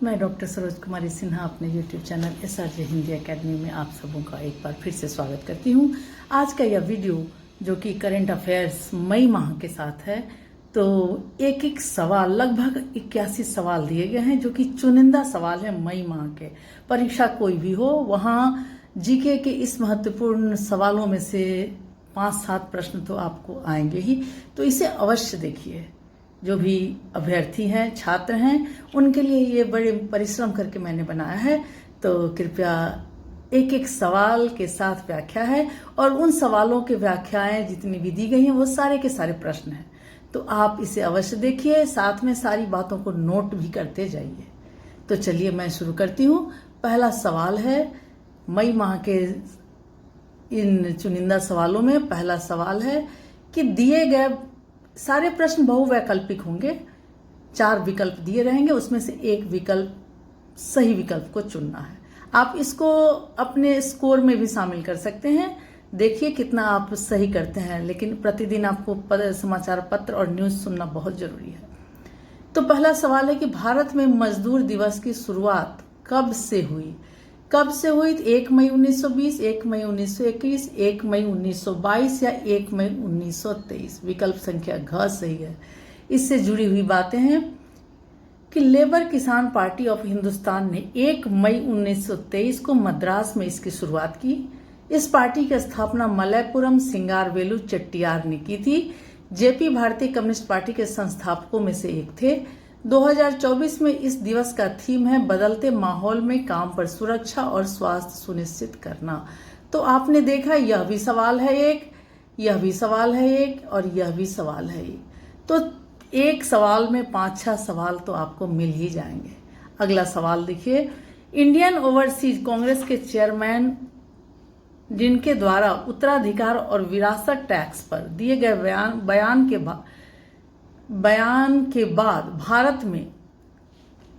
मैं डॉक्टर सरोज कुमारी सिन्हा अपने YouTube channel SRJ Hindi academy में आप सबों का एक बार फिर से स्वागत करती हूँ। आज का यह वीडियो जो कि करंट अफेयर्स मई माह के साथ है, तो एक एक सवाल, लगभग 81 सवाल दिए गए हैं जो कि चुनिंदा सवाल है मई माह के। परीक्षा कोई भी हो, वहाँ जीके के इस महत्वपूर्ण सवालों में से 5-7 प्रश्न तो आपको आएंगे ही, तो इसे अवश्य देखिए। जो भी अभ्यर्थी हैं, छात्र हैं, उनके लिए ये बड़े परिश्रम करके मैंने बनाया है, तो कृपया एक एक सवाल के साथ व्याख्या है और उन सवालों के व्याख्याएं जितनी भी दी गई हैं वो सारे के सारे प्रश्न हैं, तो आप इसे अवश्य देखिए, साथ में सारी बातों को नोट भी करते जाइए। तो चलिए मैं शुरू करती हूँ। पहला सवाल है मई माह के इन चुनिंदा सवालों में। पहला सवाल है कि दिए गए सारे प्रश्न बहुवैकल्पिक होंगे, 4 विकल्प दिए रहेंगे, उसमें से एक विकल्प सही विकल्प को चुनना है। आप इसको अपने स्कोर में भी शामिल कर सकते हैं, देखिए कितना आप सही करते हैं, लेकिन प्रतिदिन आपको समाचार पत्र और न्यूज़ सुनना बहुत जरूरी है। तो पहला सवाल है कि भारत में मजदूर दिवस की शुरुआत कब से हुई? कब से हुई? 1 मई 1920, 1 मई 1921, 1 मई 1922 या 1 मई 1923? विकल्प संख्या घ सही है। इससे जुड़ी हुई बातें हैं कि लेबर किसान पार्टी ऑफ हिंदुस्तान ने 1 मई 1923 को मद्रास में इसकी शुरुआत की। इस पार्टी की स्थापना मलयपुरम सिंगारवेलु चेट्टियार ने की थी। जेपी भारतीय कम्युनिस्ट पार्टी के संस्थापकों में से एक थे। 2024 में इस दिवस का थीम है बदलते माहौल में काम पर सुरक्षा और स्वास्थ्य सुनिश्चित करना। तो आपने देखा, यह भी सवाल है एक, यह भी सवाल है एक और यह भी सवाल है एक, तो एक सवाल में 5-6 सवाल तो आपको मिल ही जाएंगे। अगला सवाल देखिए, इंडियन ओवरसीज कांग्रेस के चेयरमैन जिनके द्वारा उत्तराधिकार और विरासत टैक्स पर दिए गए बयान के बाद भारत में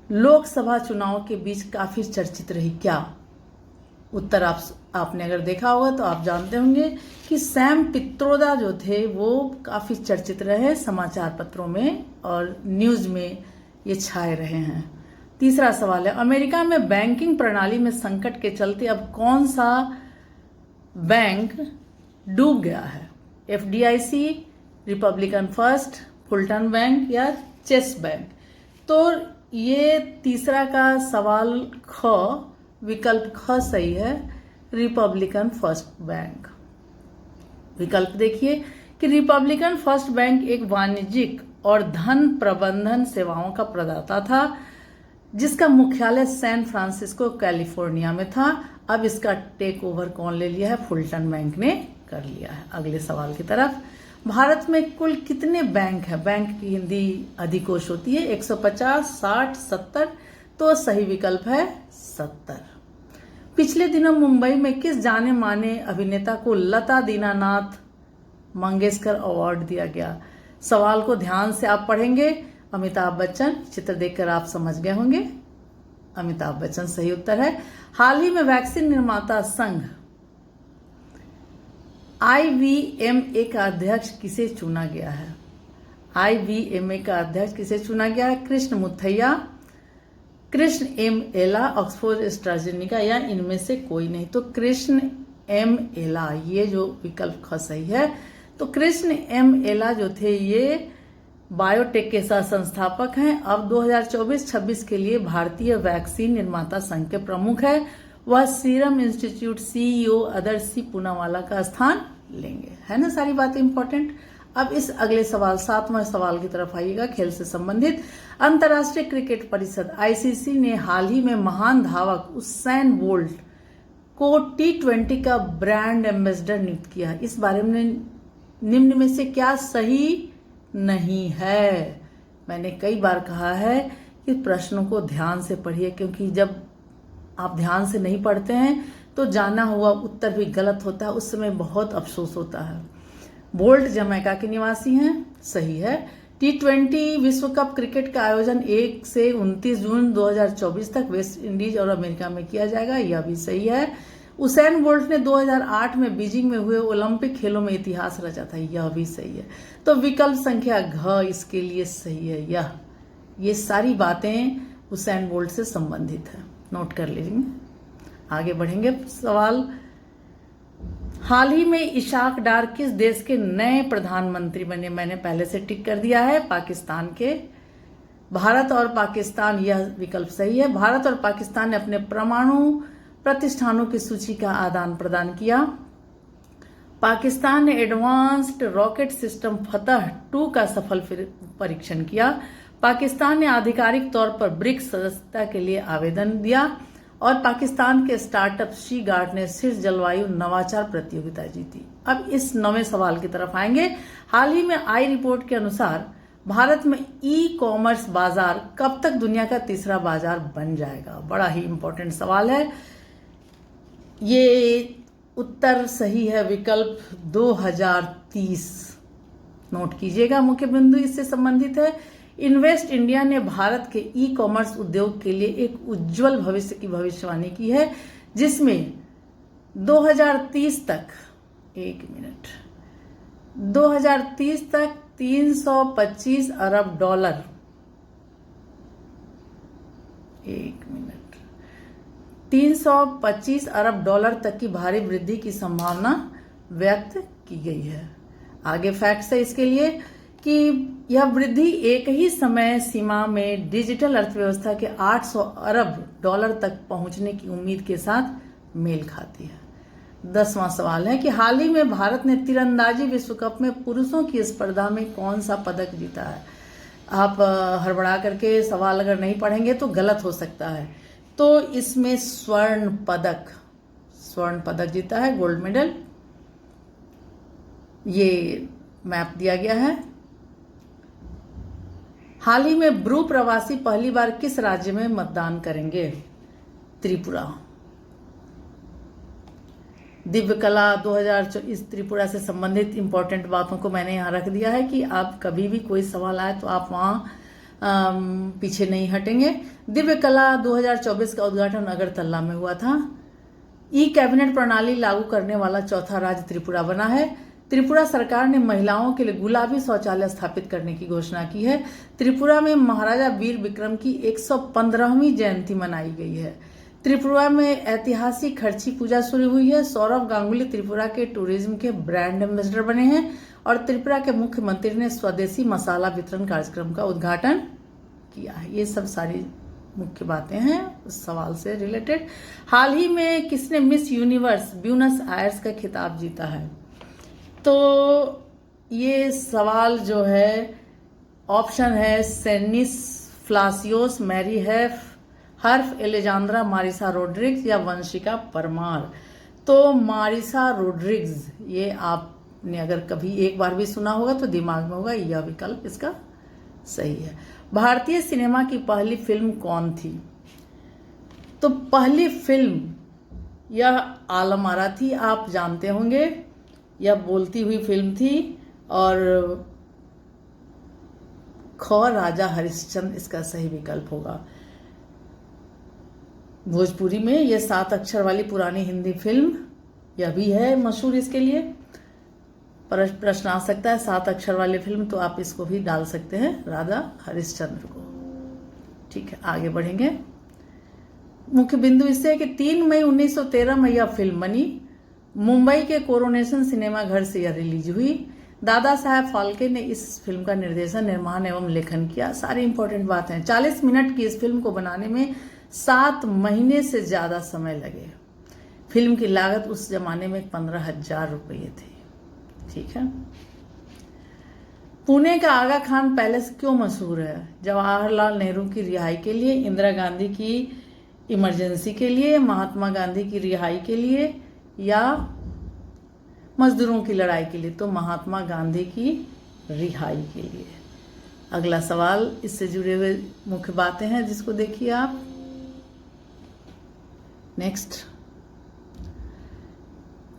लोकसभा चुनाव के बीच काफी चर्चित रही, क्या? उत्तर आपने अगर देखा होगा तो आप जानते होंगे कि सैम पित्रोदा जो थे वो काफी चर्चित रहे, समाचार पत्रों में और न्यूज में ये छाए रहे हैं। तीसरा सवाल है, अमेरिका में बैंकिंग प्रणाली में संकट के चलते अब कौन सा बैंक डूब गया है? FDIC, Republican first, Fulton bank या चेस बैंक? तो ये तीसरा का सवाल ख, विकल्प ख सही है, रिपब्लिकन फर्स्ट बैंक। विकल्प देखिए कि रिपब्लिकन फर्स्ट बैंक एक वाणिज्यिक और धन प्रबंधन सेवाओं का प्रदाता था जिसका मुख्यालय सैन फ्रांसिस्को कैलिफोर्निया में था। अब इसका टेक ओवर कौन ले लिया है? फुलटन बैंक ने कर लिया है। अगले सवाल की तरफ, भारत में कुल कितने बैंक हैं? बैंक की हिंदी अधिकोष होती है 150, 60, 70, तो सही विकल्प है 70। पिछले दिनों मुंबई में किस जाने माने अभिनेता को लता दीनानाथ मंगेशकर अवार्ड दिया गया? सवाल को ध्यान से आप पढ़ेंगे। अमिताभ बच्चन, चित्र देखकर आप समझ गए होंगे, अमिताभ बच्चन सही उत्तर है। हाल ही में वैक्सीन निर्माता संघ IVMA का अध्यक्ष किसे चुना गया है? IVMA का अध्यक्ष किसे चुना गया है? कृष्ण मुथैया, कृष्ण M एला, ऑक्सफोर्ड एस्ट्राजेनिका या इनमें से कोई नहीं? तो कृष्ण M एला, ये जो विकल्प ख सही है। तो कृष्ण M एला जो थे ये बायोटेक के साथ संस्थापक हैं। अब 2024-26 के लिए भारतीय वैक्सीन निर्माता संघ के प्रमुख है। वह सीरम इंस्टीट्यूट CEO अदर्शी पूनावाला का स्थान लेंगे। है ना सारी बातें इंपॉर्टेंट। अब इस अगले सवाल, 7वां सवाल की तरफ आइएगा, खेल से संबंधित। अंतर्राष्ट्रीय क्रिकेट परिषद ICC ने हाल ही में महान धावक उसैन बोल्ट को T20 का ब्रांड एम्बेसडर नियुक्त किया। इस बारे में निम्न में से क्या सही नहीं है? मैंने कई बार कहा है कि प्रश्नों को ध्यान से पढ़िए, क्योंकि जब आप ध्यान से नहीं पढ़ते हैं तो जाना हुआ उत्तर भी गलत होता है, उस समय बहुत अफसोस होता है। बोल्ट जमैका के निवासी हैं, सही है। T20 विश्व कप क्रिकेट का आयोजन 1 से 29 जून 2024 तक वेस्ट इंडीज और अमेरिका में किया जाएगा, यह भी सही है। उसैन बोल्ट ने 2008 में बीजिंग में हुए ओलंपिक खेलों में इतिहास रचा था, यह भी सही है। तो विकल्प संख्या घ इसके लिए सही है। ये सारी बातें हुसैन बोल्ट से संबंधित है, नोट कर लीजिए। आगे बढ़ेंगे। सवाल, हाल ही में इशाक डार किस देश के नए प्रधानमंत्री बने? मैंने पहले से टिक कर दिया है, पाकिस्तान के। भारत और पाकिस्तान, यह विकल्प सही है। भारत और पाकिस्तान ने अपने परमाणु प्रतिष्ठानों की सूची का आदान प्रदान किया। पाकिस्तान ने एडवांस्ड रॉकेट सिस्टम फतह 2 का सफल परीक्षण किया। पाकिस्तान ने आधिकारिक तौर पर ब्रिक्स सदस्यता के लिए आवेदन दिया और पाकिस्तान के स्टार्टअप शी गार्ड ने शीर्ष जलवायु नवाचार प्रतियोगिता जीती। अब इस 9वें सवाल की तरफ आएंगे। हाल ही में आई रिपोर्ट के अनुसार भारत में ई कॉमर्स बाजार कब तक दुनिया का तीसरा बाजार बन जाएगा? बड़ा ही इंपॉर्टेंट सवाल है। ये उत्तर सही है, विकल्प 2030। नोट कीजिएगा, मुख्य बिंदु इससे संबंधित है। इन्वेस्ट इंडिया ने भारत के ई कॉमर्स उद्योग के लिए एक उज्जवल भविष्य की भविष्यवाणी की है, जिसमें 2030 तक 2030 तक 325 अरब डॉलर 325 अरब डॉलर तक की भारी वृद्धि की संभावना व्यक्त की गई है। आगे फैक्ट्स है इसके लिए कि यह वृद्धि एक ही समय सीमा में डिजिटल अर्थव्यवस्था के 800 अरब डॉलर तक पहुंचने की उम्मीद के साथ मेल खाती है। 10वां सवाल है कि हाल ही में भारत ने तीरंदाजी विश्व कप में पुरुषों की स्पर्धा में कौन सा पदक जीता है? आप हड़बड़ा करके सवाल अगर नहीं पढ़ेंगे तो गलत हो सकता है। तो इसमें स्वर्ण पदक जीता है, गोल्ड मेडल। ये मैप दिया गया है। हाल ही में ब्रू प्रवासी पहली बार किस राज्य में मतदान करेंगे? त्रिपुरा। दिव्य कला 2024 इस त्रिपुरा से संबंधित इंपॉर्टेंट बातों को मैंने यहाँ रख दिया है कि आप कभी भी कोई सवाल आए तो आप वहाँ पीछे नहीं हटेंगे। दिव्य कला 2024 का उद्घाटन अगरतला में हुआ था। ई कैबिनेट प्रणाली लागू करने वाला चौथा राज्य त्रिपुरा बना है। त्रिपुरा सरकार ने महिलाओं के लिए गुलाबी शौचालय स्थापित करने की घोषणा की है। त्रिपुरा में महाराजा वीर विक्रम की 115वीं जयंती मनाई गई है। त्रिपुरा में ऐतिहासिक खर्ची पूजा शुरू हुई है। सौरभ गांगुली त्रिपुरा के टूरिज्म के ब्रांड एम्बेसडर बने हैं और त्रिपुरा के मुख्यमंत्री ने स्वदेशी मसाला वितरण कार्यक्रम का उद्घाटन किया है। ये सब सारी मुख्य बातें हैं उस सवाल से रिलेटेड। हाल ही में किसने मिस यूनिवर्स ब्यूनस आयर्स का खिताब जीता है? तो ये सवाल जो है ऑप्शन है सेनिस फ्लासियोस, मैरी हर्फ, एलेजांद्रा मारिसा रोड्रिग्स या वंशिका परमार। तो मारिसा रोड्रिग्स, ये आपने अगर कभी एक बार भी सुना होगा तो दिमाग में होगा, यह विकल्प इसका सही है। भारतीय सिनेमा की पहली फिल्म कौन थी? तो पहली फिल्म यह आलम आरा थी, आप जानते होंगे। यह बोलती हुई फिल्म थी और ख राजा हरिश्चंद्र इसका सही विकल्प होगा। भोजपुरी में यह 7 अक्षर वाली पुरानी हिंदी फिल्म यह भी है मशहूर इसके लिए। प्रश्न आ सकता है 7 अक्षर वाली फिल्म, तो आप इसको भी डाल सकते हैं, राजा हरिश्चंद्र को। ठीक है, आगे बढ़ेंगे। मुख्य बिंदु इससे है कि 3 मई 1913 में यह फिल्म बनी। मुंबई के कोरोनेशन सिनेमा घर से यह रिलीज हुई। दादा साहेब फाल्के ने इस फिल्म का निर्देशन, निर्माण एवं लेखन किया। सारी इंपॉर्टेंट बातें हैं। 40 मिनट की इस फिल्म को बनाने में 7 महीने से ज्यादा समय लगे। फिल्म की लागत उस जमाने में 15,000 रुपये थी। ठीक है। पुणे का आगा खान पैलेस क्यों मशहूर है? जवाहरलाल नेहरू की रिहाई के लिए, इंदिरा गांधी की इमरजेंसी के लिए, महात्मा गांधी की रिहाई के लिए या मजदूरों की लड़ाई के लिए? तो महात्मा गांधी की रिहाई के लिए। अगला सवाल इससे जुड़े हुए मुख्य बातें हैं जिसको देखिए आप। नेक्स्ट,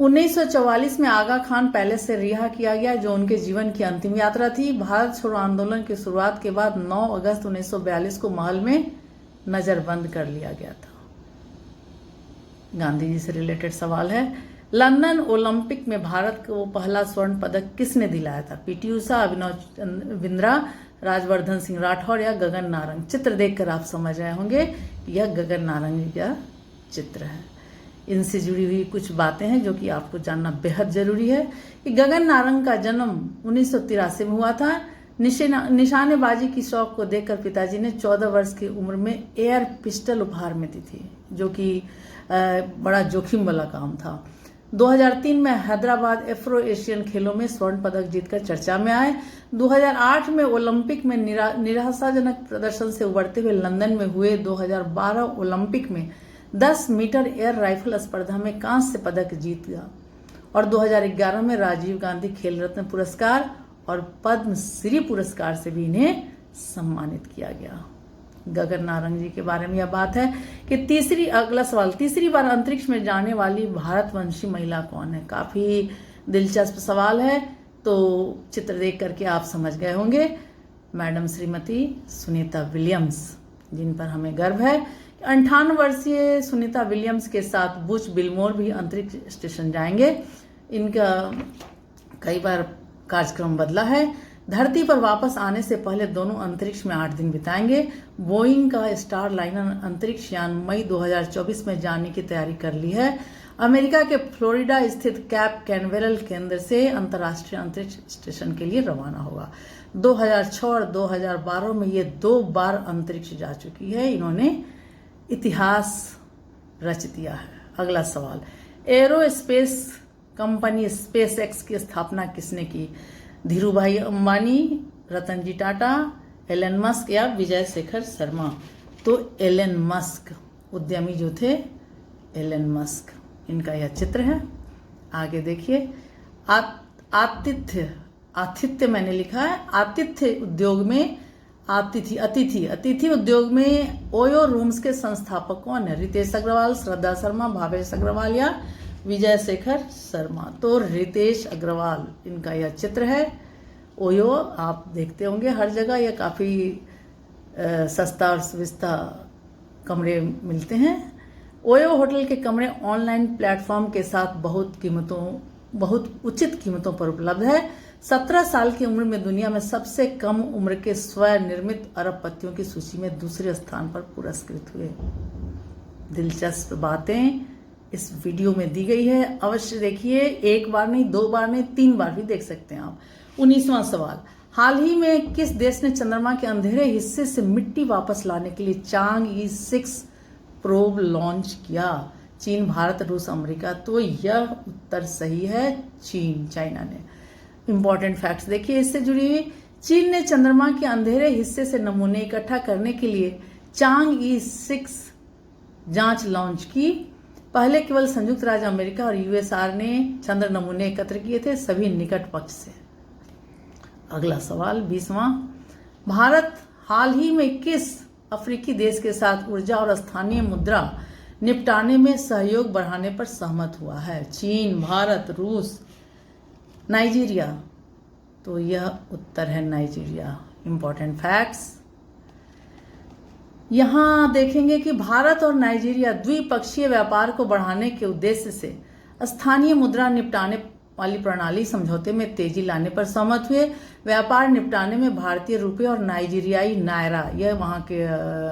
1944 में आगा खान पैलेस से रिहा किया गया, जो उनके जीवन की अंतिम यात्रा थी। भारत छोड़ो आंदोलन की शुरुआत के बाद 9 अगस्त 1942 को महल में नजरबंद कर लिया गया था। गांधी जी से रिलेटेड सवाल है। लंदन ओलंपिक में भारत को पहला स्वर्ण पदक किसने दिलाया था? पीटी उषा, अभिनव बिंद्रा, राजवर्धन सिंह राठौर या गगन नारंग? चित्र देखकर आप समझ रहे होंगे यह गगन नारंग का चित्र है। इनसे जुड़ी हुई कुछ बातें हैं जो कि आपको जानना बेहद जरूरी है कि गगन नारंग का जन्म 1983 में हुआ था। निशानेबाजी की शौक को देखकर पिताजी ने 14 वर्ष की उम्र में एयर पिस्टल उपहार में दी थी, जो कि बड़ा जोखिम वाला काम था। 2003 में हैदराबाद एफ्रो एशियन खेलों में स्वर्ण पदक जीतकर चर्चा में आए। 2008 में ओलंपिक में निराशाजनक प्रदर्शन से उबरते हुए लंदन में हुए 2012 ओलंपिक में 10 मीटर एयर राइफल स्पर्धा में कांस्य पदक जीत गया और 2011 में राजीव गांधी खेल रत्न पुरस्कार और पद्म श्री पुरस्कार से भी इन्हें सम्मानित किया गया। गगन नारंग जी के बारे में यह बात है कि अगला सवाल, तीसरी बार अंतरिक्ष में जाने वाली भारतवंशी महिला कौन है? काफी दिलचस्प सवाल है, तो चित्र देख करके आप समझ गए होंगे। मैडम श्रीमती सुनीता विलियम्स, जिन पर हमें गर्व है। 58 वर्षीय सुनीता विलियम्स के साथ बुच बिलमोर भी अंतरिक्ष स्टेशन जाएंगे। इनका कई बार कार्यक्रम बदला है। धरती पर वापस आने से पहले दोनों अंतरिक्ष में 8 दिन बिताएंगे। बोइंग का स्टार लाइनर अंतरिक्ष यान मई 2024 में जाने की तैयारी कर ली है। अमेरिका के फ्लोरिडा स्थित कैप कैनवेरल केंद्र से अंतर्राष्ट्रीय अंतरिक्ष स्टेशन के लिए रवाना होगा। 2006 और 2012 में ये 2 बार अंतरिक्ष जा चुकी है। इन्होंने इतिहास रच दिया है। अगला सवाल, एरोस्पेस कंपनी स्पेस एक्स की स्थापना किसने की? धीरूभाई अंबानी, रतन जी टाटा, एलन मस्क या विजय शेखर शर्मा? तो एलन मस्क उद्यमी जो थे, एलन मस्क, इनका यह चित्र है। आगे देखिए, आतिथ्य मैंने लिखा है। आतिथ्य उद्योग में अतिथि उद्योग में ओयो रूम्स के संस्थापक कौन है? रितेश अग्रवाल, श्रद्धा शर्मा, भावेश अग्रवाल या विजय शेखर शर्मा? तो रितेश अग्रवाल, इनका यह चित्र है। ओयो आप देखते होंगे हर जगह, यह काफी सस्ता और सुविस्ता कमरे मिलते हैं। ओयो होटल के कमरे ऑनलाइन प्लेटफॉर्म के साथ बहुत उचित कीमतों पर उपलब्ध है। 17 साल की उम्र में दुनिया में सबसे कम उम्र के स्वनिर्मित अरबपतियों की सूची में दूसरे स्थान पर पुरस्कृत हुए। दिलचस्प बातें इस वीडियो में दी गई है, अवश्य देखिए। 1 बार नहीं, 2 बार नहीं, 3 बार भी देख सकते हैं आप। 19वां सवाल, हाल ही में किस देश ने चंद्रमा के अंधेरे हिस्से से मिट्टी वापस लाने के लिए चांग-ई 6 प्रोब लॉन्च किया? चीन, भारत, रूस, अमेरिका? तो यह उत्तर सही है, चीन, चाइना ने। इंपॉर्टेंट फैक्ट्स देखिए इससे जुड़ी हुई। चीन ने चंद्रमा के अंधेरे हिस्से से नमूने इकट्ठा करने के लिए चांग-ई 6 जांच लॉन्च की। पहले केवल संयुक्त राज्य अमेरिका और यूएसआर ने चंद्र नमूने एकत्र किए थे, सभी निकट पक्ष से। अगला सवाल 20वां, भारत हाल ही में किस अफ्रीकी देश के साथ ऊर्जा और स्थानीय मुद्रा निपटाने में सहयोग बढ़ाने पर सहमत हुआ है? चीन, भारत, रूस, नाइजीरिया? तो यह उत्तर है नाइजीरिया। इंपॉर्टेंट फैक्ट्स यहां देखेंगे कि भारत और नाइजीरिया द्विपक्षीय व्यापार को बढ़ाने के उद्देश्य से स्थानीय मुद्रा निपटाने वाली प्रणाली समझौते में तेजी लाने पर सहमत हुए। व्यापार निपटाने में भारतीय रुपये और नाइजीरियाई नायरा, यह वहां के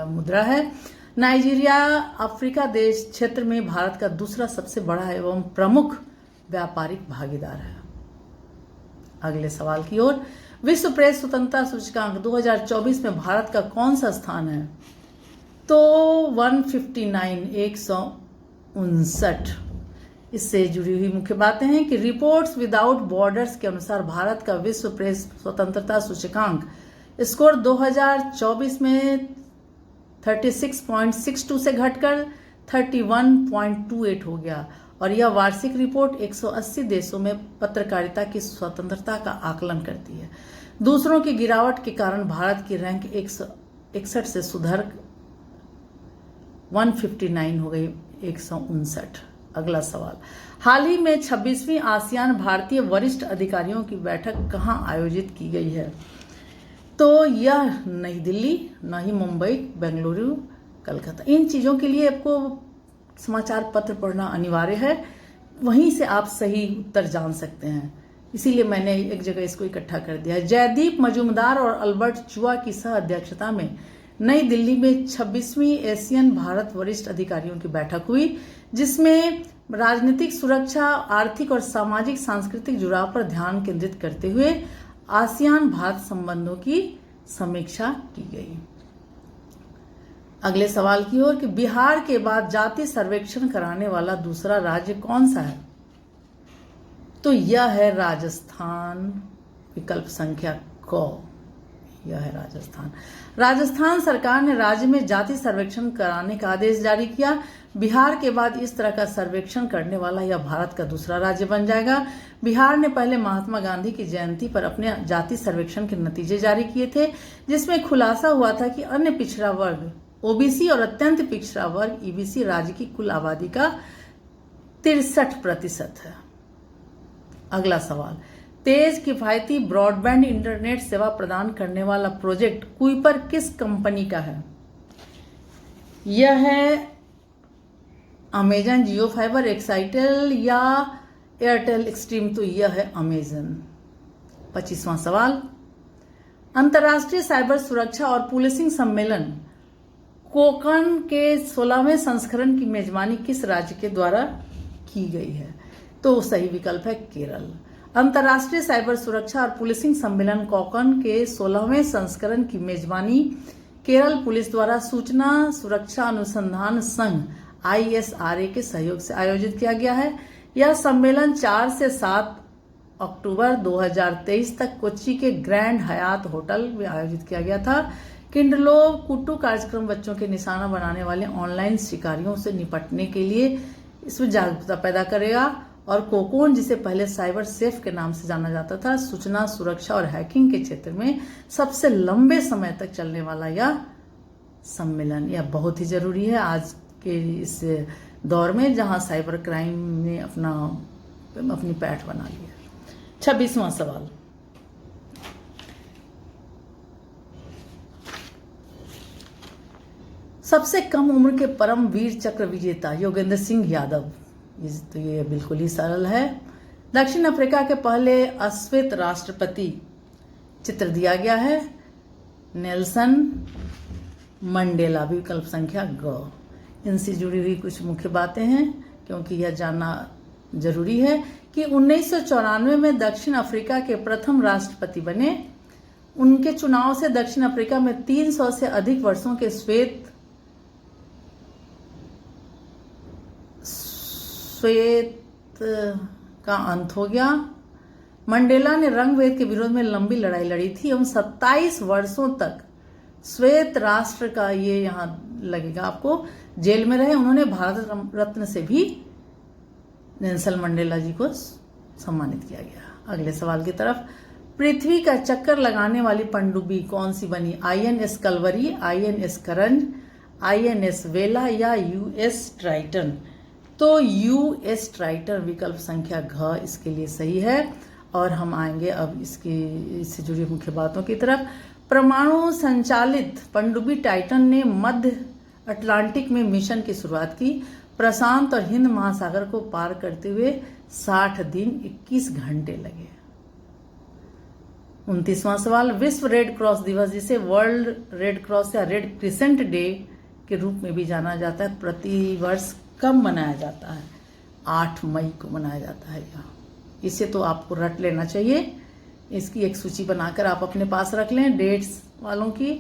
मुद्रा है। नाइजीरिया अफ्रीका देश क्षेत्र में भारत का दूसरा सबसे बड़ा एवं प्रमुख व्यापारिक भागीदार है। अगले सवाल की ओर, विश्व प्रेस स्वतंत्रता सूचकांक 2024 में भारत का कौन सा स्थान है? तो 159। इससे जुड़ी हुई मुख्य बातें हैं कि रिपोर्ट्स विदाउट बॉर्डर्स के अनुसार भारत का विश्व प्रेस स्वतंत्रता सूचकांक स्कोर 2024 में 36.62 से घटकर 31.28 हो गया और यह वार्षिक रिपोर्ट 180 देशों में पत्रकारिता की स्वतंत्रता का आकलन करती है। दूसरों की गिरावट के कारण भारत की रैंक 161 से सुधर 159 हो गई 159। अगला सवाल, हाल ही में 26वीं आसियान भारतीय वरिष्ठ अधिकारियों की बैठक कहां आयोजित की गई है? तो यह नई दिल्ली, न ही मुंबई, बेंगलुरु, कलकत्ता। इन चीजों के लिए आपको समाचार पत्र पढ़ना अनिवार्य है। वहीं से आप सही उत्तर जान सकते हैं, इसीलिए मैंने एक जगह इसको इकट्ठा कर दिया है। जयदीप मजूमदार और अल्बर्ट चुआ की सह अध्यक्षता में नई दिल्ली में 26वीं एशियन भारत वरिष्ठ अधिकारियों की बैठक हुई, जिसमें राजनीतिक सुरक्षा, आर्थिक और सामाजिक सांस्कृतिक जुड़ाव पर ध्यान केंद्रित करते हुए आसियान भारत संबंधों की समीक्षा की गई। अगले सवाल की ओर कि बिहार के बाद जाति सर्वेक्षण कराने वाला दूसरा राज्य कौन सा है? तो यह है राजस्थान। विकल्प संख्या क, यह है राजस्थान। राजस्थान सरकार ने राज्य में जाति सर्वेक्षण कराने का आदेश जारी किया। बिहार के बाद इस तरह का सर्वेक्षण करने वाला यह भारत का दूसरा राज्य बन जाएगा। बिहार ने पहले महात्मा गांधी की जयंती पर अपने जाति सर्वेक्षण के नतीजे जारी किए थे, जिसमें खुलासा हुआ था कि अन्य पिछड़ा वर्ग ओबीसी और अत्यंत पिछड़ा वर्ग ईबीसी राज्य की कुल आबादी का 63% है। अगला सवाल, तेज किफायती ब्रॉडबैंड इंटरनेट सेवा प्रदान करने वाला प्रोजेक्ट कुइपर किस कंपनी का है? यह है अमेजन, जियो फाइबर, एक्साइटेल या एयरटेल एक्सट्रीम। तो यह है अमेजन। 25वां सवाल, अंतर्राष्ट्रीय साइबर सुरक्षा और पुलिसिंग सम्मेलन कोकन के 16वें संस्करण की मेजबानी किस राज्य के द्वारा की गई है? तो सही विकल्प है केरल। अंतर्राष्ट्रीय साइबर सुरक्षा और पुलिसिंग सम्मेलन कोकन के 16वें संस्करण की मेजबानी केरल पुलिस द्वारा सूचना सुरक्षा अनुसंधान संघ ISRA के सहयोग से आयोजित किया गया है। यह सम्मेलन 4 से 7 अक्टूबर 2023 तक कोच्चि के ग्रैंड हयात होटल में आयोजित किया गया था। किंडलो कुट्टू कार्यक्रम बच्चों के निशाना बनाने वाले ऑनलाइन शिकारियों से निपटने के लिए इसमें जागरूकता पैदा करेगा। और कोकोन, जिसे पहले साइबर सेफ के नाम से जाना जाता था, सूचना सुरक्षा और हैकिंग के क्षेत्र में सबसे लंबे समय तक चलने वाला यह सम्मेलन, यह बहुत ही जरूरी है आज के इस दौर में जहां साइबर क्राइम ने अपनी पैठ बना ली है। 26वां सवाल, सबसे कम उम्र के परम वीर चक्र विजेता योगेंद्र सिंह यादव। तो ये बिल्कुल ही सरल है। दक्षिण अफ्रीका के पहले अश्वेत राष्ट्रपति चित्र दिया गया है नेल्सन मंडेला। विकल्प संख्या ग। इनसे जुड़ी हुई कुछ मुख्य बातें हैं, क्योंकि यह जानना जरूरी है कि 1994 में दक्षिण अफ्रीका के प्रथम राष्ट्रपति बने। उनके चुनाव से दक्षिण अफ्रीका में 300 से अधिक वर्षों के श्वेत का अंत हो गया। मंडेला ने रंगभेद के विरोध में लंबी लड़ाई लड़ी थी एवं 27 वर्षों तक श्वेत राष्ट्र का, ये यहां लगेगा आपको, जेल में रहे। उन्होंने भारत रत्न से भी नेल्सन मंडेला जी को सम्मानित किया गया। अगले सवाल की तरफ, पृथ्वी का चक्कर लगाने वाली पनडुब्बी कौन सी बनी? INS कलवरी, INS करंज, INS वेला या US ट्राइटन? तो US ट्राइटन विकल्प संख्या घ इसके लिए सही है। और हम आएंगे अब इससे जुड़ी मुख्य बातों की तरफ। परमाणु संचालित पनडुब्बी टाइटन ने मध्य अटलांटिक में मिशन की शुरुआत की। प्रशांत और हिंद महासागर को पार करते हुए 60 दिन 21 घंटे लगे। 29वां सवाल, विश्व रेड क्रॉस दिवस, जिसे वर्ल्ड रेड क्रॉस या रेड क्रिसेंट डे के रूप में भी जाना जाता है, प्रति वर्ष कब मनाया जाता है? 8 मई को मनाया जाता है। इसे तो आपको रट लेना चाहिए। इसकी एक सूची बनाकर आप अपने पास रख लें डेट्स वालों की।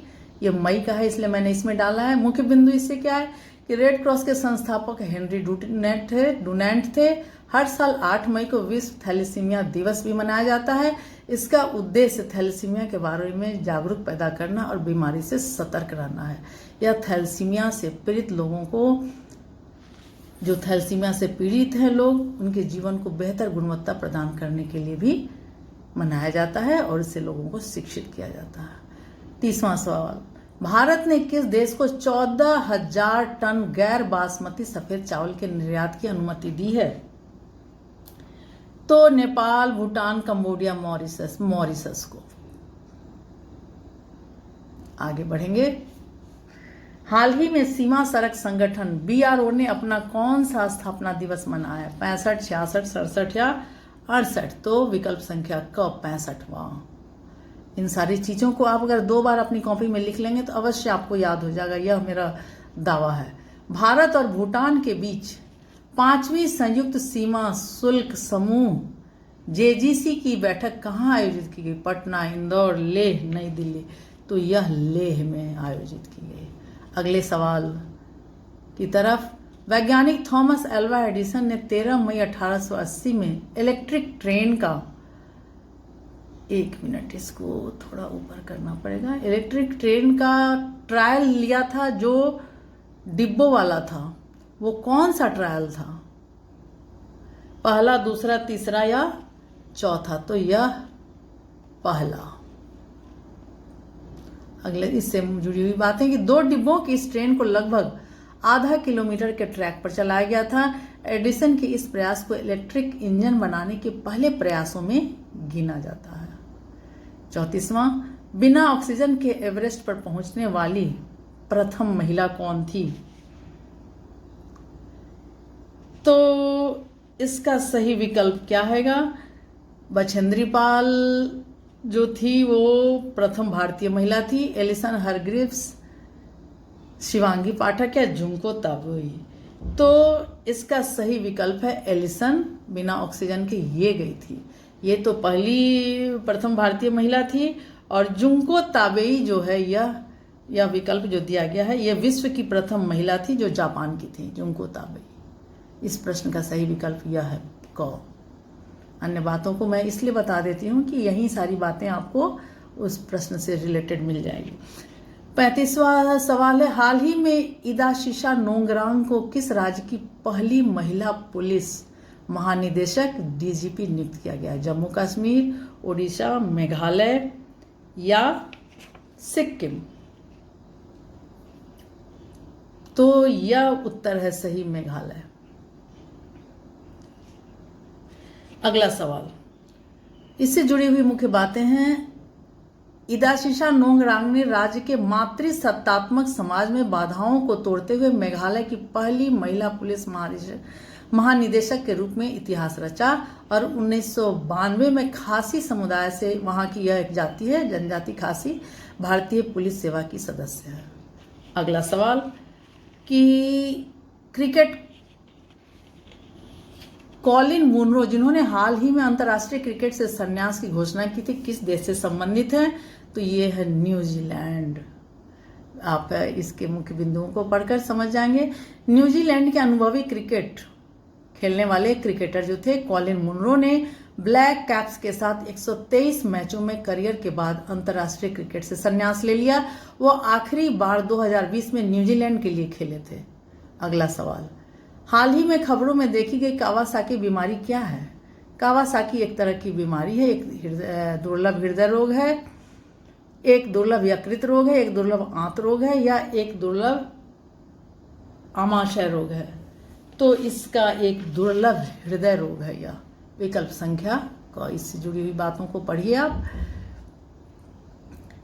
ये मई का है, इसलिए मैंने इसमें डाला है। मुख्य बिंदु इससे क्या है कि रेड क्रॉस के संस्थापक हेनरी डुनेंट थे। हर साल 8 मई को विश्व थैलेसीमिया दिवस भी मनाया जाता है। इसका उद्देश्य थैलेसीमिया के बारे में जागरूक पैदा करना और बीमारी से सतर्क रहना है। यह थैलेसीमिया से पीड़ित लोगों को, जो थैलेसीमिया से पीड़ित हैं लोग, उनके जीवन को बेहतर गुणवत्ता प्रदान करने के लिए भी मनाया जाता है और इससे लोगों को शिक्षित किया जाता है। 30वां सवाल, भारत ने किस देश को 14,000 टन गैर बासमती सफेद चावल के निर्यात की अनुमति दी है? तो नेपाल, भूटान, कंबोडिया, मॉरिशस को। आगे बढ़ेंगे। हाल ही में सीमा सड़क संगठन BRO ने अपना कौन सा स्थापना दिवस मनाया? 65, 66, 67 या 68? तो विकल्प संख्या क 65वां। इन सारी चीजों को आप अगर 2 बार अपनी कॉपी में लिख लेंगे तो अवश्य आपको याद हो जाएगा, यह मेरा दावा है। भारत और भूटान के बीच 5वीं संयुक्त सीमा शुल्क समूह JGC की बैठक कहाँ आयोजित की गई? पटना, इंदौर, लेह, नई दिल्ली। तो यह लेह में आयोजित की गई। अगले सवाल की तरफ। वैज्ञानिक थॉमस एल्वा एडिसन ने 13 मई 1880 में इलेक्ट्रिक ट्रेन का, 1 मिनट इसको थोड़ा ऊपर करना पड़ेगा, इलेक्ट्रिक ट्रेन का ट्रायल लिया था जो डिब्बों वाला था। वो कौन सा ट्रायल था? पहला, दूसरा, तीसरा या चौथा? तो यह पहला। अगले इससे जुड़ी हुई बातें कि 2 डिब्बों की इस ट्रेन को लगभग आधा किलोमीटर के ट्रैक पर चलाया गया था। एडिसन के इस प्रयास को इलेक्ट्रिक इंजन बनाने के पहले प्रयासों में गिना जाता है। 34वां, बिना ऑक्सीजन के एवरेस्ट पर पहुंचने वाली प्रथम महिला कौन थी? तो इसका सही विकल्प क्या हैगा? बछेंद्री पाल जो थी वो प्रथम भारतीय महिला थी। एलिसन हरग्रीव्स, शिवांगी पाठक या जुंको ताबोई? तो इसका सही विकल्प है एलिसन, बिना ऑक्सीजन के ये गई थी। ये तो पहली प्रथम भारतीय महिला थी। और जुंको ताबेई जो है, यह विकल्प जो दिया गया है, यह विश्व की प्रथम महिला थी जो जापान की थी, जुंको ताबेई। इस प्रश्न का सही विकल्प यह है क। अन्य बातों को मैं इसलिए बता देती हूँ कि यही सारी बातें आपको उस प्रश्न से रिलेटेड मिल जाएगी। 35वां सवाल है, हाल ही में इदाशिशा नोंगरांग को किस राज्य की पहली महिला पुलिस महानिदेशक DGP नियुक्त किया गया है? जम्मू कश्मीर, ओडिशा, मेघालय या सिक्किम? तो यह उत्तर है सही, मेघालय। अगला सवाल, इससे जुड़ी हुई मुख्य बातें हैं। इदाशिशा नोंगरांग ने राज्य के मातृसत्तात्मक समाज में बाधाओं को तोड़ते हुए मेघालय की पहली महिला पुलिस महानिदेशक के रूप में इतिहास रचा और 1992 में खासी समुदाय से, वहां की यह एक जाति है, जनजाति खासी, भारतीय पुलिस सेवा की सदस्य है। अगला सवाल कि क्रिकेट कॉलिन मुनरो, जिन्होंने हाल ही में अंतर्राष्ट्रीय क्रिकेट से संन्यास की घोषणा की थी, किस देश से संबंधित हैं? तो ये है न्यूजीलैंड। आप इसके मुख्य बिंदुओं को पढ़कर समझ जाएंगे। न्यूजीलैंड के अनुभवी क्रिकेट खेलने वाले क्रिकेटर जो थे कॉलिन मुनरो ने ब्लैक कैप्स के साथ 123 मैचों में करियर के बाद अंतर्राष्ट्रीय क्रिकेट से संन्यास ले लिया। वो आखिरी बार 2020 में न्यूजीलैंड के लिए खेले थे। अगला सवाल, हाल ही में खबरों में देखी गई कावासाकी बीमारी क्या है? कावासाकी एक तरह की बीमारी है, एक दुर्लभ हृदय रोग है, एक दुर्लभ यकृत रोग है, एक दुर्लभ आंत रोग है या एक दुर्लभ आमाशय रोग है? तो इसका एक दुर्लभ हृदय रोग है यह, विकल्प संख्या क। इससे जुड़ी हुई बातों को पढ़िए आप।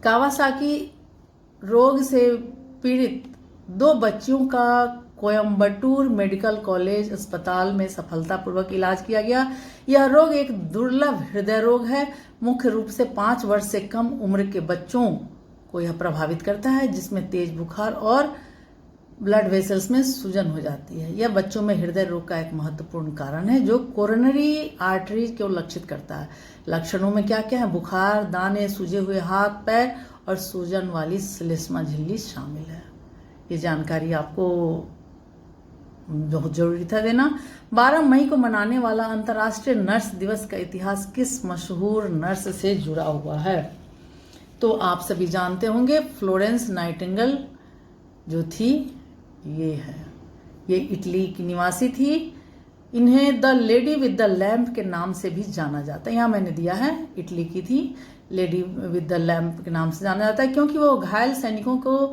कावासाकी रोग से पीड़ित 2 बच्चियों का कोयम्बटूर मेडिकल कॉलेज अस्पताल में सफलतापूर्वक इलाज किया गया। यह रोग एक दुर्लभ हृदय रोग है। मुख्य रूप से 5 वर्ष से कम उम्र के बच्चों को यह प्रभावित करता है, जिसमें तेज बुखार और ब्लड वेसल्स में सूजन हो जाती है। यह बच्चों में हृदय रोग का एक महत्वपूर्ण कारण है जो कोरोनरी आर्टरी को लक्षित करता है। लक्षणों में क्या क्या है? बुखार, दाने, सूजे हुए हाथ पैर और सूजन वाली श्लेष्मा झिल्ली शामिल है। ये जानकारी आपको बहुत जरूरी था देना। 12 मई को मनाने वाला अंतर्राष्ट्रीय नर्स दिवस का इतिहास किस मशहूर नर्स से जुड़ा हुआ है? तो आप सभी जानते होंगे, फ्लोरेंस नाइटिंगेल जो थी ये है, ये इटली की निवासी थी। इन्हें the lady with the lamp के नाम से भी जाना जाता है। यहाँ मैंने दिया है, इटली की थी, लेडी विद द लैम्प के नाम से जाना जाता है क्योंकि वो घायल सैनिकों को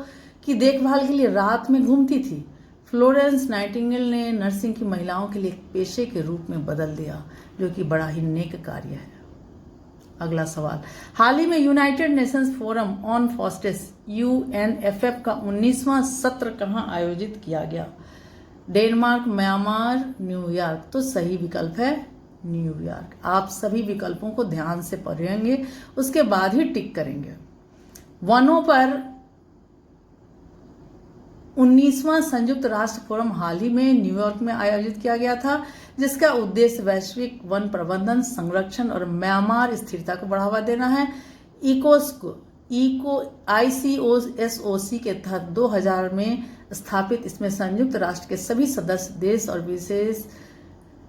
की देखभाल के लिए रात में घूमती थी। फ्लोरेंस नाइटिंगेल ने नर्सिंग की महिलाओं के लिए एक पेशे के रूप में बदल दिया, जो कि बड़ा ही नेक कार्य है। अगला सवाल, हाल ही में United Nations forum on forests UNFF का 19वां सत्र कहाँ आयोजित किया गया? Denmark, Myanmar, New York. तो सही विकल्प है न्यूयॉर्क। आप सभी विकल्पों को ध्यान से पढ़ेंगे, उसके बाद ही टिक करेंगे। वनों पर 19वां संयुक्त राष्ट्र फोरम हाल ही में न्यूयॉर्क में आयोजित किया गया था, जिसका उद्देश्य वैश्विक वन प्रबंधन, संरक्षण और म्यांमार स्थिरता को बढ़ावा देना है। ICOSOC के तहत 2000 में स्थापित इसमें संयुक्त राष्ट्र के सभी सदस्य देश और विशेष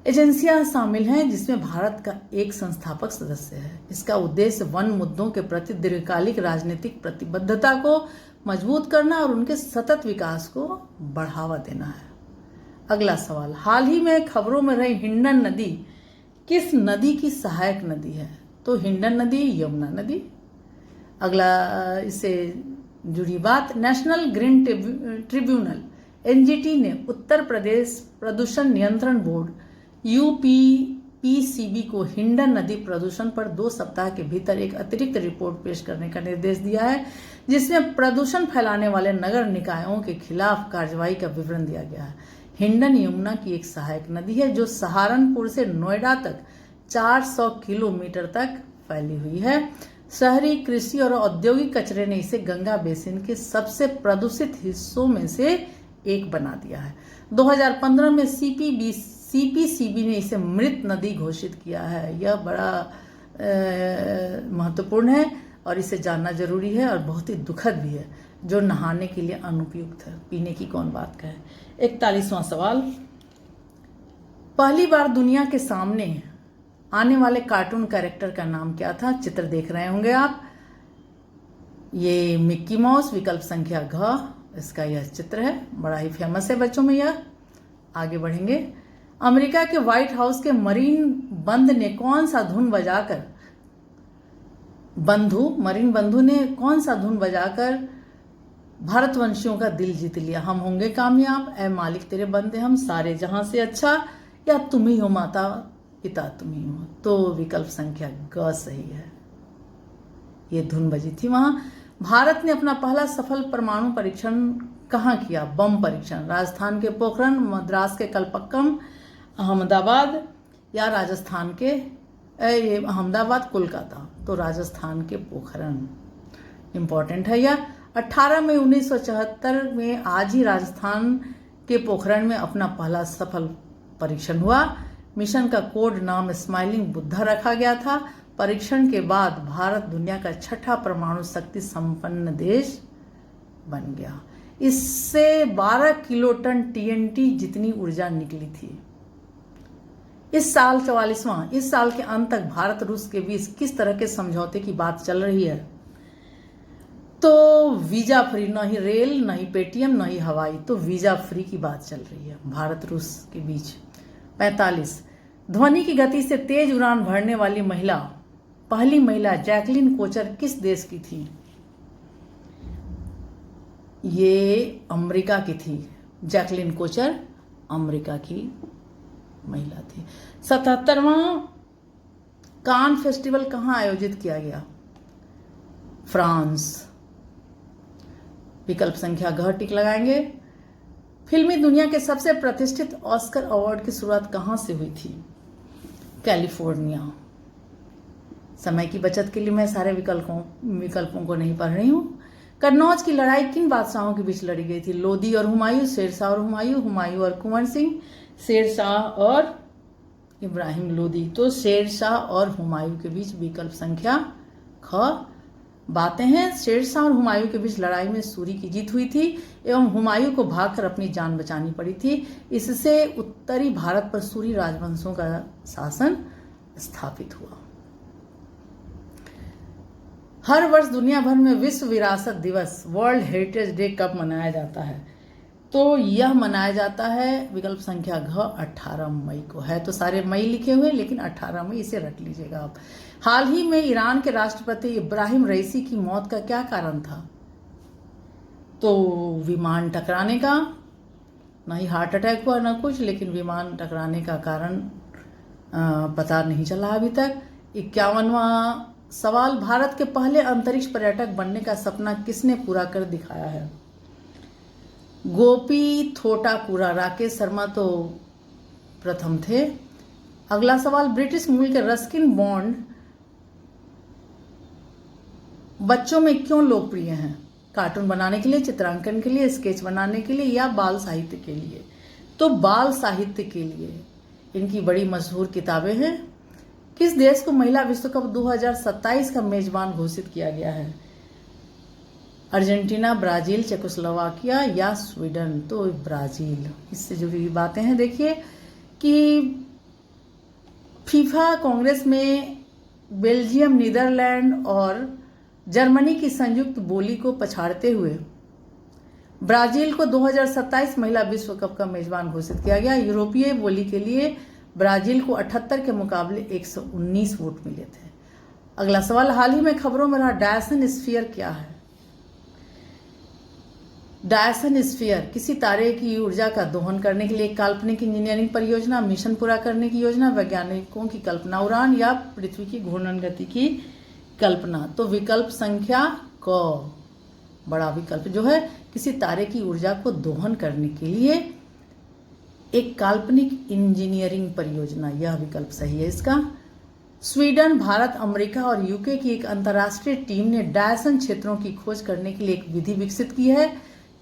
एजेंसियां शामिल हैं, जिसमें भारत का एक संस्थापक सदस्य है। इसका उद्देश्य वन मुद्दों के प्रति दीर्घकालिक राजनीतिक प्रतिबद्धता को मजबूत करना और उनके सतत विकास को बढ़ावा देना है। अगला सवाल, हाल ही में खबरों में रही हिंडन नदी किस नदी की सहायक नदी है? तो हिंडन नदी यमुना नदी। अगला इससे जुड़ी बात, नेशनल ग्रीन ट्रिब्यूनल NGT ने उत्तर प्रदेश प्रदूषण नियंत्रण बोर्ड UPPCB को हिंडन नदी प्रदूषण पर 2 सप्ताह के भीतर एक अतिरिक्त रिपोर्ट पेश करने का निर्देश दिया है, जिसमें प्रदूषण फैलाने वाले नगर निकायों के खिलाफ कार्रवाई का विवरण दिया गया है। हिंडन यमुना की एक सहायक नदी है जो सहारनपुर से नोएडा तक 400 किलोमीटर तक फैली हुई है। शहरी, कृषि और औद्योगिक कचरे ने इसे गंगा बेसिन के सबसे प्रदूषित हिस्सों में से एक बना दिया है। 2015 में CPCB ने इसे मृत नदी घोषित किया है। यह बड़ा महत्वपूर्ण है और इसे जानना जरूरी है और बहुत ही दुखद भी है, जो नहाने के लिए अनुपयुक्त है, पीने की कौन बात का है। 41वां सवाल, पहली बार दुनिया के सामने आने वाले कार्टून कैरेक्टर का नाम क्या था? चित्र देख रहे होंगे आप, ये मिक्की माउस। विकल्प संख्या घ, इसका यह चित्र है, बड़ा ही फेमस है बच्चों में यह। आगे बढ़ेंगे, अमेरिका के व्हाइट हाउस के मरीन बंधु ने कौन सा धुन बजाकर भारतवंशियों का दिल जीत लिया? हम होंगे कामयाब, ऐ मालिक तेरे बंदे हम, सारे जहां से अच्छा, या तुम ही हो माता पिता तुम ही हो। तो विकल्प संख्या ग सही है, ये धुन बजी थी वहां। भारत ने अपना पहला सफल परमाणु परीक्षण कहाँ किया? बम परीक्षण, राजस्थान के पोखरण, मद्रास के कलपक्कम, अहमदाबाद, या राजस्थान के अहमदाबाद, कोलकाता। तो राजस्थान के पोखरण इंपॉर्टेंट है यह। 18 मई 1974 में आज ही राजस्थान के पोखरण में अपना पहला सफल परीक्षण हुआ। मिशन का कोड नाम स्माइलिंग बुद्धा रखा गया था। परीक्षण के बाद भारत दुनिया का 6ठा परमाणु शक्ति संपन्न देश बन गया। इससे 12 किलोटन TNT जितनी ऊर्जा निकली थी। इस साल 44वां, इस साल के अंत तक भारत रूस के बीच किस तरह के समझौते की बात चल रही है? तो वीजा फ्री, न ही रेल, न ही पेटीएम, न ही हवाई, तो वीजा फ्री की बात चल रही है भारत रूस के बीच। 45, ध्वनि की गति से तेज उड़ान भरने वाली पहली महिला जैकलिन कोचर किस देश की थी? ये अमेरिका की थी। जैकलिन कोचर अमेरिका की महिला थी। 77वां कान फेस्टिवल कहाँ आयोजित किया गया? फ्रांस। विकल्प संख्या घ टिक लगाएंगे। फिल्मी दुनिया के सबसे प्रतिष्ठित ऑस्कर अवार्ड की शुरुआत कहां से हुई थी? कैलिफोर्निया। समय की बचत के लिए मैं सारे विकल्पों को नहीं पढ़ रही हूं। कन्नौज की लड़ाई किन बादशाहों के बीच लड़ी गई थी? लोदी और हुमायूं, शेरशाह और हुमायूं, हुमायूं और कुंवर सिंह, शेरशाह और इब्राहिम लोदी। तो शेरशाह और हुमायूं के बीच विकल्प संख्या ख। बातें हैं, शेरशाह और हुमायूं के बीच लड़ाई में सूरी की जीत हुई थी एवं हुमायूं को भागकर अपनी जान बचानी पड़ी थी। इससे उत्तरी भारत पर सूरी राजवंशों का शासन स्थापित हुआ। हर वर्ष दुनिया भर में विश्व विरासत दिवस, वर्ल्ड हेरिटेज डे कब मनाया जाता है? तो यह मनाया जाता है विकल्प संख्या घ 18 मई को। है तो सारे मई लिखे हुए, लेकिन 18 मई इसे रट लीजिएगा आप। हाल ही में ईरान के राष्ट्रपति इब्राहिम रईसी की मौत का क्या कारण था? तो विमान टकराने का, ना ही हार्ट अटैक हुआ ना कुछ, लेकिन विमान टकराने का कारण पता नहीं चला अभी तक। 51वां सवाल, भारत के पहले अंतरिक्ष पर्यटक बनने का सपना किसने पूरा कर दिखाया है? गोपी थोटाकुरा। राकेश शर्मा तो प्रथम थे। अगला सवाल, ब्रिटिश मूल के रस्किन बॉन्ड बच्चों में क्यों लोकप्रिय हैं? कार्टून बनाने के लिए, चित्रांकन के लिए, स्केच बनाने के लिए या बाल साहित्य के लिए? तो बाल साहित्य के लिए इनकी बड़ी मशहूर किताबें हैं। किस देश को महिला विश्व कप 2027 का मेजबान घोषित किया गया है? अर्जेंटीना, ब्राजील, चेकोस्लोवाकिया या स्वीडन? तो ब्राजील। इससे जुड़ी हुई बातें हैं। देखिए कि फीफा कांग्रेस में बेल्जियम, नीदरलैंड और जर्मनी की संयुक्त बोली को पछाड़ते हुए ब्राजील को 2027 महिला विश्व कप का मेजबान घोषित किया गया। यूरोपीय बोली के लिए ब्राजील को 78 के मुकाबले 119 वोट मिले थे। अगला सवाल, हाल ही में खबरों में रहा डायसन स्फीयर क्या है? डायसन स्फीयर किसी तारे की ऊर्जा का दोहन करने के लिए एक काल्पनिक इंजीनियरिंग परियोजना, मिशन पूरा करने की योजना, वैज्ञानिकों की कल्पना, उड़ान या पृथ्वी की घूर्णन गति की कल्पना? तो विकल्प संख्या क, बड़ा विकल्प जो है, किसी तारे की ऊर्जा को दोहन करने के लिए एक काल्पनिक इंजीनियरिंग परियोजना, यह विकल्प सही है इसका। स्वीडन, भारत, अमेरिका और यूके की एक अंतर्राष्ट्रीय टीम ने डायसन क्षेत्रों की खोज करने के लिए एक विधि विकसित की है,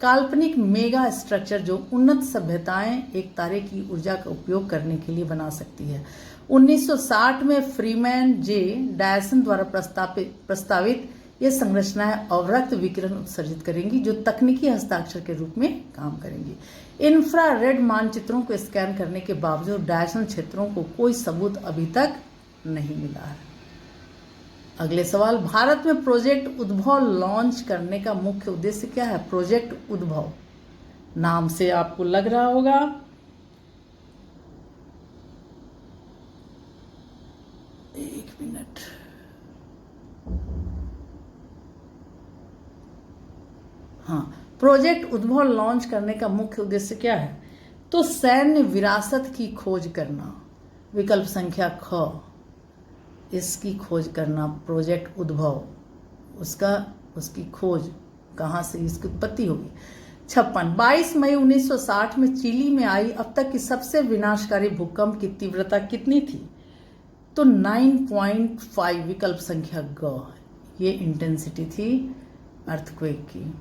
काल्पनिक मेगा स्ट्रक्चर जो उन्नत सभ्यताएं एक तारे की ऊर्जा का उपयोग करने के लिए बना सकती है। 1960 में फ्रीमैन जे डायसन द्वारा प्रस्तावित ये संरचनाएं अवरक्त विकिरण उत्सर्जित करेंगी जो तकनीकी हस्ताक्षर के रूप में काम करेंगी। इंफ्रारेड मानचित्रों को स्कैन करने के बावजूद डायसन क्षेत्रों को कोई सबूत अभी तक नहीं मिला है। अगले सवाल, भारत में प्रोजेक्ट उद्भव लॉन्च करने का मुख्य उद्देश्य क्या है? प्रोजेक्ट उद्भव नाम से आपको लग रहा होगा। एक मिनट, हाँ, प्रोजेक्ट उद्भव लॉन्च करने का मुख्य उद्देश्य क्या है? तो सैन्य विरासत की खोज करना। विकल्प संख्या ख, इसकी खोज करना। प्रोजेक्ट उद्भव, उसकी खोज कहाँ से इसकी उत्पत्ति होगी। 22 मई 1960 में चिली में आई अब तक की सबसे विनाशकारी भूकंप की तीव्रता कितनी थी? तो 9.5, विकल्प संख्या ग, ये इंटेंसिटी थी अर्थक्वेक की।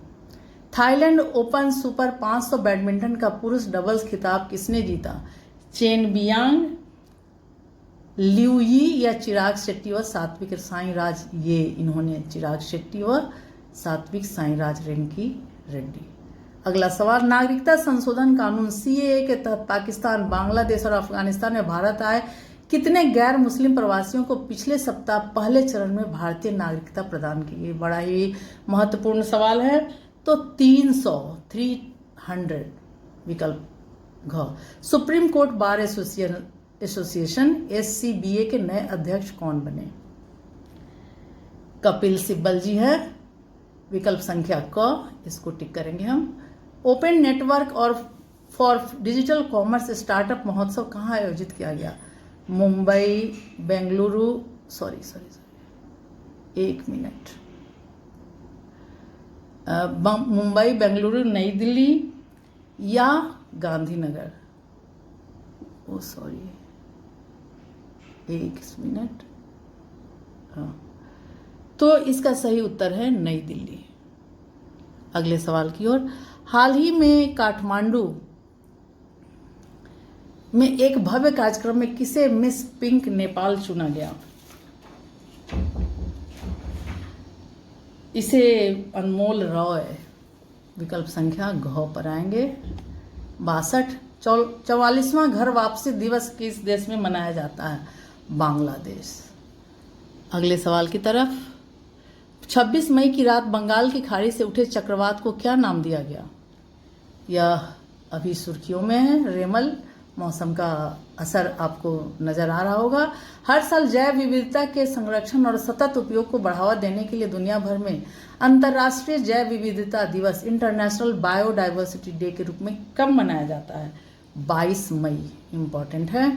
थाईलैंड ओपन सुपर 500 बैडमिंटन का पुरुष डबल्स खिताब किसने जीता? चेन बियांग, लिu यी या चिराग शेट्टी व सात्विक साईराज? ये इन्होंने चिराग शेट्टी व सात्विक साईराज रेंकी रेड्डी। अगला सवाल, नागरिकता संशोधन कानून सीएए के तहत पाकिस्तान, बांग्लादेश और अफगानिस्तान में भारत आए कितने गैर मुस्लिम प्रवासियों को पिछले सप्ताह पहले चरण में भारतीय नागरिकता प्रदान की गई? बड़ा ही महत्वपूर्ण सवाल है। तो 300, विकल्प घ। Supreme court bar association SCBA के नए अध्यक्ष कौन बने? कपिल सिब्बल जी है। विकल्प संख्या क, इसको टिक करेंगे हम। ओपन नेटवर्क और फॉर डिजिटल कॉमर्स स्टार्टअप महोत्सव कहाँ आयोजित किया गया? मुंबई, बेंगलुरु, एक मिनट, मुंबई, बेंगलुरु, नई दिल्ली या गांधीनगर? एक मिनट, हाँ, तो इसका सही उत्तर है नई दिल्ली। अगले सवाल की ओर, हाल ही में काठमांडू में एक भव्य कार्यक्रम में किसे मिस पिंक नेपाल चुना गया? इसे अनमोल रॉय। विकल्प संख्या घ पर आएंगे। 44वां घर वापसी दिवस किस देश में मनाया जाता है? बांग्लादेश। अगले सवाल की तरफ, 26 मई की रात बंगाल की खाड़ी से उठे चक्रवात को क्या नाम दिया गया? यह अभी सुर्खियों में है। रेमल। मौसम का असर आपको नजर आ रहा होगा। हर साल जैव विविधता के संरक्षण और सतत उपयोग को बढ़ावा देने के लिए दुनिया भर में अंतर्राष्ट्रीय जैव विविधता दिवस, इंटरनेशनल बायोडाइवर्सिटी डे के रूप में कब मनाया जाता है? 22 मई। इंपॉर्टेंट है।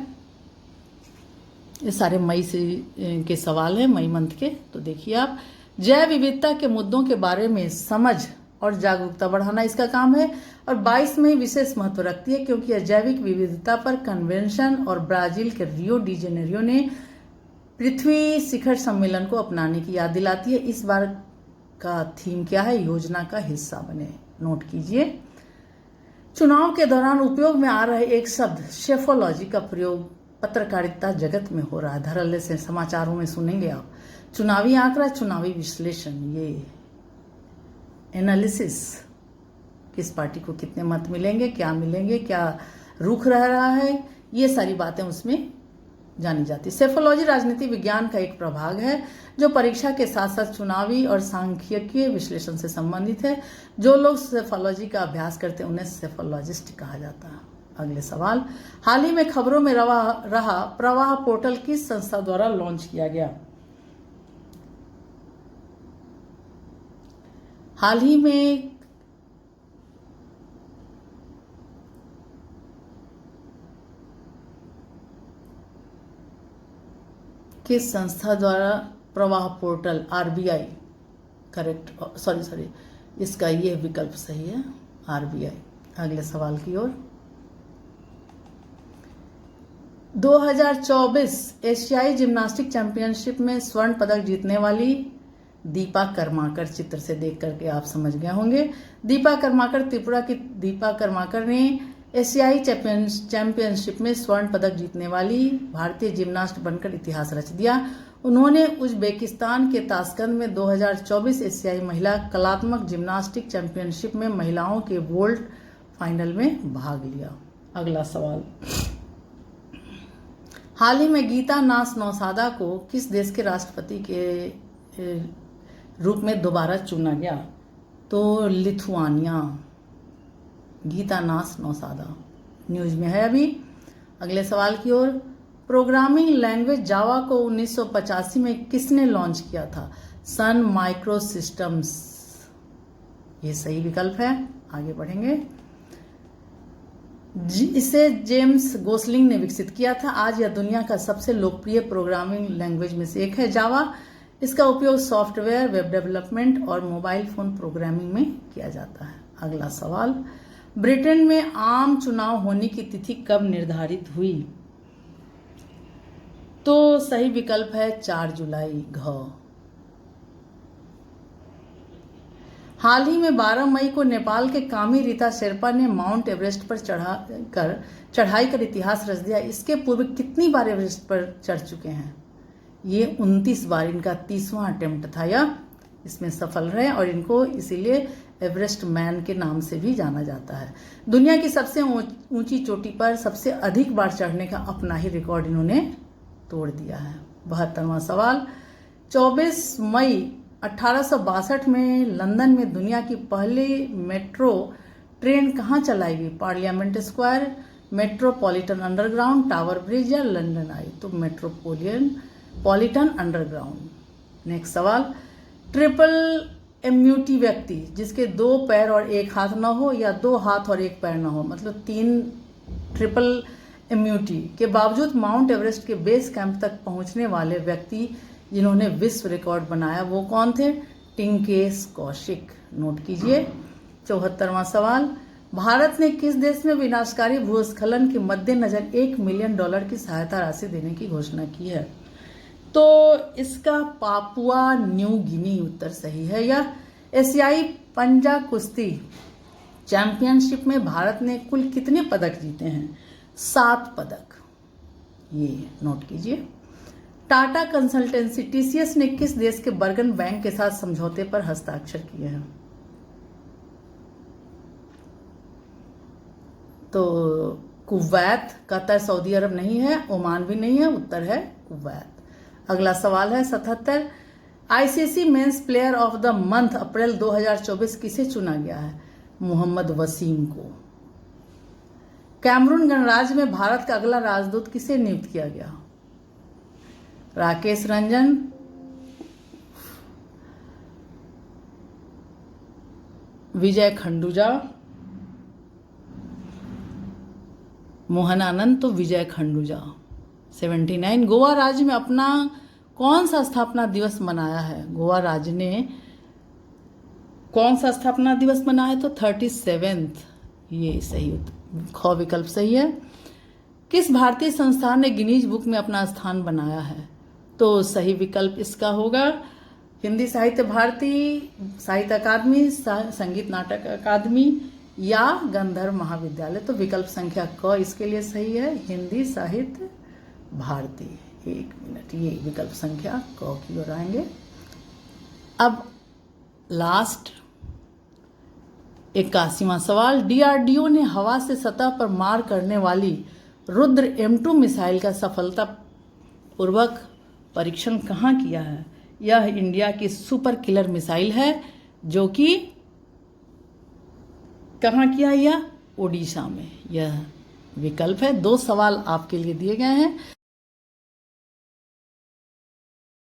ये सारे मई से के सवाल हैं, मई मंथ के। तो देखिए आप, जैव विविधता के मुद्दों के बारे में समझ और जागरूकता बढ़ाना इसका काम है। और 22 मई विशेष महत्व रखती है क्योंकि यह जैविक विविधता पर कन्वेंशन और ब्राजील के रियो डी जेनेरियो ने पृथ्वी शिखर सम्मेलन को अपनाने की याद दिलाती है। इस बार का थीम क्या है? योजना का हिस्सा बने। नोट कीजिए। चुनाव के दौरान उपयोग में आ रहे एक शब्द शेफोलॉजी का प्रयोग पत्रकारिता जगत में हो रहा है। धड़ल्ले से समाचारों में सुनेंगे आप। चुनावी आंकड़ा, चुनावी विश्लेषण, ये एनालिसिस, किस पार्टी को कितने मत मिलेंगे, क्या रुख रह रहा है, ये सारी बातें उसमें जानी जाती। सेफोलॉजी राजनीति विज्ञान का एक प्रभाग है जो परीक्षा के साथ साथ चुनावी और सांख्यिकीय विश्लेषण से संबंधित है। जो लोग सेफोलॉजी का अभ्यास करते हैं उन्हें सेफोलॉजिस्ट कहा जाता है। अगले सवाल, हाल ही में खबरों में रहा प्रवाह पोर्टल किस संस्था द्वारा लॉन्च किया गया? हाल ही में किस संस्था द्वारा प्रवाह पोर्टल, आरबीआई, करेक्ट, सॉरी, इसका ये विकल्प सही है, आरबीआई। अगले सवाल की ओर, 2024 एशियाई जिम्नास्टिक चैंपियनशिप में स्वर्ण पदक जीतने वाली दीपा कर्माकर, चित्र से देख करके आप समझ गए होंगे। दीपा कर्माकर, त्रिपुरा की दीपा कर्माकर ने एशियाई चैंपियनशिप में स्वर्ण पदक जीतने वाली भारतीय जिम्नास्ट बनकर इतिहास रच दिया। उन्होंने उज्बेकिस्तान के ताशकंद में 2024 एशियाई महिला कलात्मक जिम्नास्टिक चैंपियनशिप में महिलाओं के वोल्ट फाइनल में भाग लिया। अगला सवाल, हाल ही में गीता नास नौसादा को किस देश के राष्ट्रपति के रूप में दोबारा चुना गया? तो लिथुआनिया। गीता नास नौसादा न्यूज में है अभी। अगले सवाल की ओर, प्रोग्रामिंग लैंग्वेज जावा को 1985 में किसने लॉन्च किया था? सन माइक्रोसिस्टम्स, ये सही विकल्प है। आगे बढ़ेंगे। इसे जेम्स गोसलिंग ने विकसित किया था। आज यह दुनिया का सबसे लोकप्रिय प्रोग्रामिंग लैंग्वेज में से एक है जावा। इसका उपयोग सॉफ्टवेयर, वेब डेवलपमेंट और मोबाइल फोन प्रोग्रामिंग में किया जाता है। अगला सवाल, ब्रिटेन में आम चुनाव होने की तिथि कब निर्धारित हुई? तो सही विकल्प है 4 जुलाई, घ। हाल ही में 12 मई को नेपाल के कामी रीता शेर्पा ने माउंट एवरेस्ट पर चढ़ाई कर इतिहास रच दिया। इसके पूर्व कितनी बार एवरेस्ट पर चढ़ चुके हैं? ये 29 बार, इनका 30वां अटेम्प्ट था। यह इसमें सफल रहे और इनको इसीलिए एवरेस्ट मैन के नाम से भी जाना जाता है। दुनिया की सबसे ऊंची चोटी पर सबसे अधिक बार चढ़ने का अपना ही रिकॉर्ड इन्होंने तोड़ दिया है। 72वां सवाल, 24 मई 1862 में लंदन में दुनिया की पहली मेट्रो ट्रेन कहाँ चलाई गई? Parliament square, metropolitan underground, tower bridge या लंदन आई? तो मेट्रोपॉलिटन अंडरग्राउंड। नेक्स्ट सवाल, ट्रिपल एम्यूटी व्यक्ति जिसके 2 पैर और 1 हाथ न हो या 2 हाथ और 1 पैर न हो, मतलब 3 ट्रिपल एम्यूटी के बावजूद माउंट एवरेस्ट के बेस कैंप तक पहुंचने वाले व्यक्ति जिन्होंने विश्व रिकॉर्ड बनाया वो कौन थे? टिंकेश कौशिक। नोट कीजिए। 74वां सवाल, भारत ने किस देश में विनाशकारी भूस्खलन के मद्देनजर $1 मिलियन की सहायता राशि देने की घोषणा की है? तो इसका पापुआ न्यू गिनी उत्तर सही है। यह एशियाई पंजा कुश्ती चैंपियनशिप में भारत ने कुल कितने पदक जीते हैं? 7 पदक। ये नोट कीजिए। टाटा कंसल्टेंसी टीसीएस ने किस देश के बर्गन बैंक के साथ समझौते पर हस्ताक्षर किए हैं? तो कुवैत, कतर, सऊदी अरब नहीं है, ओमान भी नहीं है, उत्तर है कुवैत। अगला सवाल है 77, ICC men's player of the month अप्रैल 2024 किसे चुना गया है? मोहम्मद वसीम को। कैमरून गणराज्य में भारत का अगला राजदूत किसे नियुक्त किया गया? राकेश रंजन, विजय खंडूजा, मोहन आनंद। तो विजय खंडूजा। 79। गोवा राज्य में अपना कौन सा स्थापना दिवस मनाया है? गोवा राज्य ने कौन सा स्थापना दिवस मनाया है? तो 37th। ये सही ख विकल्प सही है। किस भारतीय संस्थान ने गिनीज बुक में अपना स्थान बनाया है? तो सही विकल्प इसका होगा हिंदी साहित्य भारती, साहित्य अकादमी, संगीत नाटक अकादमी या गंधर्व महाविद्यालय। तो विकल्प संख्या क इसके लिए सही है, हिंदी साहित्य भारती। एक मिनट, ये विकल्प संख्या क की ओर आएंगे। अब लास्ट 81वां सवाल, डीआरडीओ ने हवा से सतह पर मार करने वाली रुद्र M2 मिसाइल का सफलतापूर्वक परीक्षण कहाँ किया है? यह इंडिया की सुपर किलर मिसाइल है जो कि कहाँ किया? यह ओडिशा में। यह विकल्प है। 2 सवाल आपके लिए दिए गए हैं।